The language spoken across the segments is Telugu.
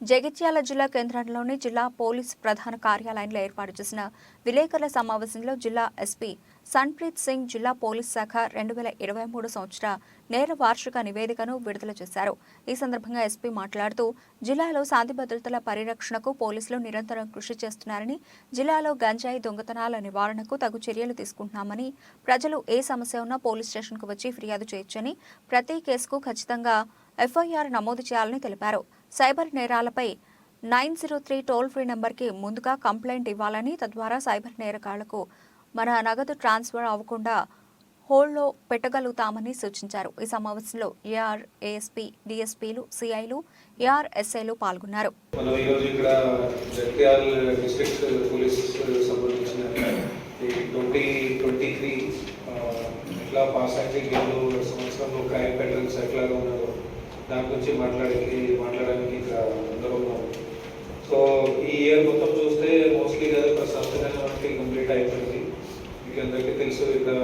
జగిత్యాల జిల్లా కేంద్రంలోని జిల్లా పోలీస్ ప్రధాన కార్యాలయంలో ఏర్పాటు చేసిన విలేకరుల సమావేశంలో జిల్లా ఎస్పీ సన్ప్రీత్ సింగ్ జిల్లా పోలీస్ శాఖ 2023 సంవత్సర నేర వార్షిక నివేదికను విడుదల చేశారు. ఈ సందర్భంగా ఎస్పీ మాట్లాడుతూ జిల్లాలో శాంతి భద్రతల పరిరక్షణకు పోలీసులు నిరంతరం కృషి చేస్తున్నారని, జిల్లాలో గంజాయి దొంగతనాల నివారణకు తగు చర్యలు తీసుకుంటున్నామని, ప్రజలు ఏ సమస్య ఉన్నా పోలీస్ స్టేషన్కు వచ్చి ఫిర్యాదు చేయొచ్చని, ప్రతి కేసుకు ఖచ్చితంగా ఎఫ్ఐఆర్ నమోదు చేయాలని తెలిపారు. సైబర్ నేరాలపై 903 టోల్ ఫ్రీ నెంబర్కి ముందుగా కంప్లైంట్ ఇవ్వాలని, తద్వారా సైబర్ నేరగాళ్లకు మన నగదు ట్రాన్స్ఫర్ అవ్వకుండా హోల్డ్లో పెట్టగలుగుతామని సూచించారు. ఈ సమావేశంలో ఏఆర్, ఏఎస్పీ, డీఎస్పీలు, సిఐలు, ఏఆర్ఎస్ఐలు పాల్గొన్నారు. దాని గురించి మాట్లాడడానికి ఇక్కడ అందరూ ఉన్నాము. సో ఈ ఇయర్ మొత్తం చూస్తే మోస్ట్లీ కదా సంవత్సరానికి కంప్లీట్ అయిపోయింది. మీకు అందరికీ తెలుసు, ఇక్కడ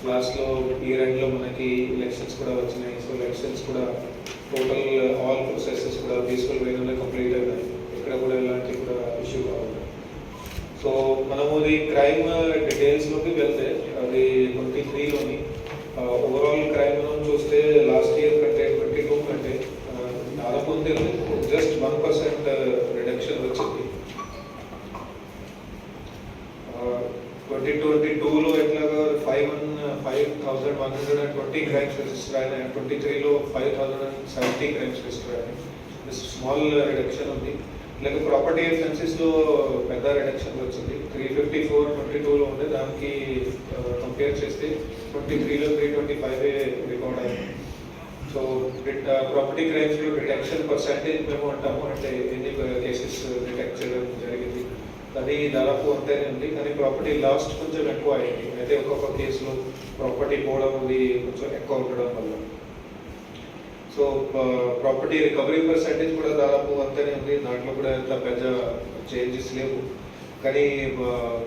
లాస్ట్లో ఇయర్ ఎండ్లో మనకి ఎలక్షన్స్ కూడా వచ్చినాయి. సో ఎలక్షన్స్ కూడా టోటల్ ఆల్ ప్రొసెసెస్ కూడా పీస్ఫుల్ వేలో కంప్లీట్ అయినాయి. ఇక్కడ కూడా ఎలాంటి కూడా ఇష్యూ కావాలి. సో మనము ఈ క్రైమ్ డీటెయిల్స్లోకి వెళ్తే అది 23లోని ఓవరాల్ క్రైమ్ మనం చూస్తే లాస్ట్ ఇయర్ కంటే 22 కంటే దాదాపు ఉంది, జస్ట్ 1% రిడక్షన్ వచ్చింది. 2022లో ఎట్లాగా 5,120 క్రైమ్స్ రిజిస్టర్ అయినాయి, 23లో 5,070 క్రైమ్స్ రిజిస్టర్ అయినాయి. స్మాల్ రిడక్షన్ ఉంది. ఇలాగ ప్రాపర్టీ అఫెన్సెస్లో పెద్ద రిడక్షన్ వచ్చింది. 354 22లో ఉండే, దానికి కంపేర్ చేస్తే 23లో 325 రికార్డ్ అయింది. సో ప్రాపర్టీ క్రైమ్స్లో డిటెక్షన్ పర్సెంటేజ్ మేము అంటాము, అంటే ఎన్ని కేసెస్ డిటెక్ట్ చేయడం జరిగింది అది దాదాపు అంతేనే ఉంది. కానీ ప్రాపర్టీ లాస్ట్ కొంచెం ఎక్కువ అయింది. అయితే ఒక్కొక్క కేసులో ప్రాపర్టీ పోవడం అది కొంచెం ఎక్కువ ఉండడం వల్ల. సో ప్రాపర్టీ రికవరీ పర్సెంటేజ్ కూడా దాదాపు అంతనే ఉంది. దాంట్లో కూడా ఎంత పెద్ద చేంజెస్ లేవు. కానీ